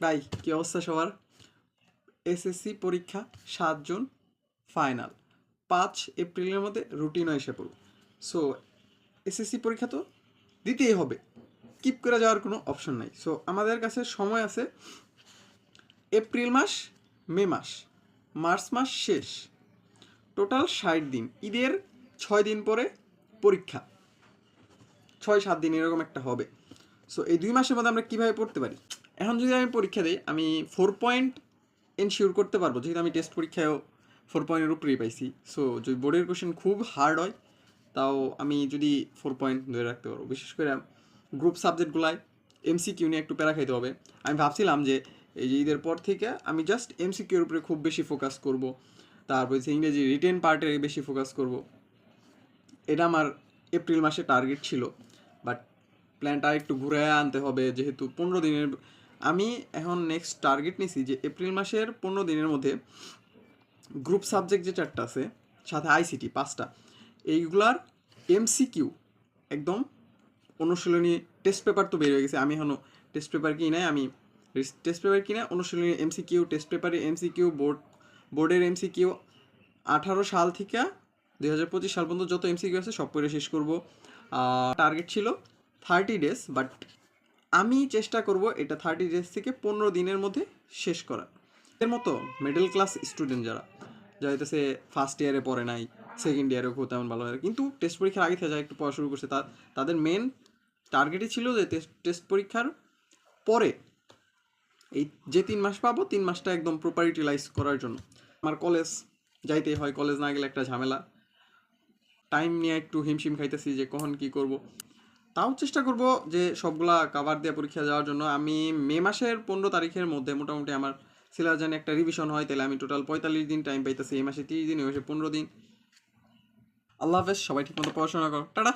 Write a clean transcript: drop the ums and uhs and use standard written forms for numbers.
তাই কি অবস্থা সবার? এসএসসি পরীক্ষা 7 জুন, ফাইনাল 5 এপ্রিলের মধ্যে রুটিনও এসে পড়ল। সো এসএসসি পরীক্ষা তো দিতেই হবে, কিপ করে যাওয়ার কোনো অপশন নাই। সো আমাদের কাছে সময় আছে এপ্রিল মাস, মে মাস, মার্চ মাস শেষ, টোটাল 60 দিন। ঈদের 6 দিন পরে পরীক্ষা, 6-7 দিন এরকম একটা হবে। সো এই 2 মাসের মধ্যে আমরা কীভাবে পড়তে পারি? এখন যদি আমি পরীক্ষা দিই, আমি 4 পয়েন্ট এনশিওর করতে পারবো, যেহেতু আমি টেস্ট পরীক্ষায়ও 4 পয়েন্টের উপরেই পাইছি। সো যদি বোর্ডের কোশ্চেন খুব হার্ড হয়, তাও আমি যদি 4 পয়েন্ট ধরে রাখতে পারবো। বিশেষ করে গ্রুপ সাবজেক্টগুলায় এমসিকিউ নিয়ে একটু প্যারা খাইতে হবে। আমি ভাবছিলাম যে এই যে ঈদের পর থেকে আমি জাস্ট এমসিকিউর উপরে খুব বেশি ফোকাস করব, তারপর হচ্ছে ইংরেজি রিটেন পার্টে বেশি ফোকাস করব। এটা আমার এপ্রিল মাসে টার্গেট ছিল, বাট প্ল্যানটা একটু ঘুরে আনতে হবে, যেহেতু 15 দিনের আমি এখন নেক্সট টার্গেট নিছি যে এপ্রিল মাসের 15 দিনের মধ্যে গ্রুপ সাবজেক্ট যে 4টা আছে, সাথে আইসিটি 5টা, এইগুলার এমসিকিউ একদম অনুশীলনী টেস্ট পেপার তো বের হয়ে গেছে, আমি এখনও টেস্ট পেপার কিনে আমি টেস্ট পেপার কিনে অনুশীলনী এমসিকিউ, টেস্ট পেপারের এমসিকিউ, বোর্ডের এমসিকিউ 18 সাল থেকে 2025 সাল পর্যন্ত যত এমসিকিউ আছে সব পড়ে শেষ করব। টার্গেট ছিল 30 ডেজ, বাট আমি চেষ্টা করব এটা 30 ডেজ থেকে 15 দিনের মধ্যে শেষ করা। এর মতো মিডল ক্লাস স্টুডেন্ট যারা হইতেছে ফার্স্ট ইয়ারে পড়ে নাই, সেকেন্ড ইয়ারেও খুব তেমন ভালো হয়, কিন্তু টেস্ট পরীক্ষার আগে থেকে যারা একটু পড়া শুরু করছে, তাদের মেন টার্গেটই ছিল যে টেস্ট পরীক্ষার পরে এই যে 3 মাস পাবো, 3 মাসটা একদম প্রপার ইউটিলাইজ করার জন্য। আমার কলেজ যাইতেই হয়, কলেজ না গেলে একটা ঝামেলা, টাইম নিয়ে একটু হিমশিম খাইতেছি যে কখন কী করব। তাও চেষ্টা করব যে সবগুলা কাভার দিয়ে পরীক্ষা যাওয়ার জন্য। আমি মে মাসের 15 তারিখের মধ্যে মোটামুটি আমার সিলেবাস জানি একটা রিভিশন হয়, তাহলে আমি টোটাল 45 দিন টাইম পাইতেছি। এই মাসে 30 দিন, এই মাসে 15 দিন। আল্লাহ হাফেজ, সবাই ঠিকমতো পড়াশোনা করো, টাটা।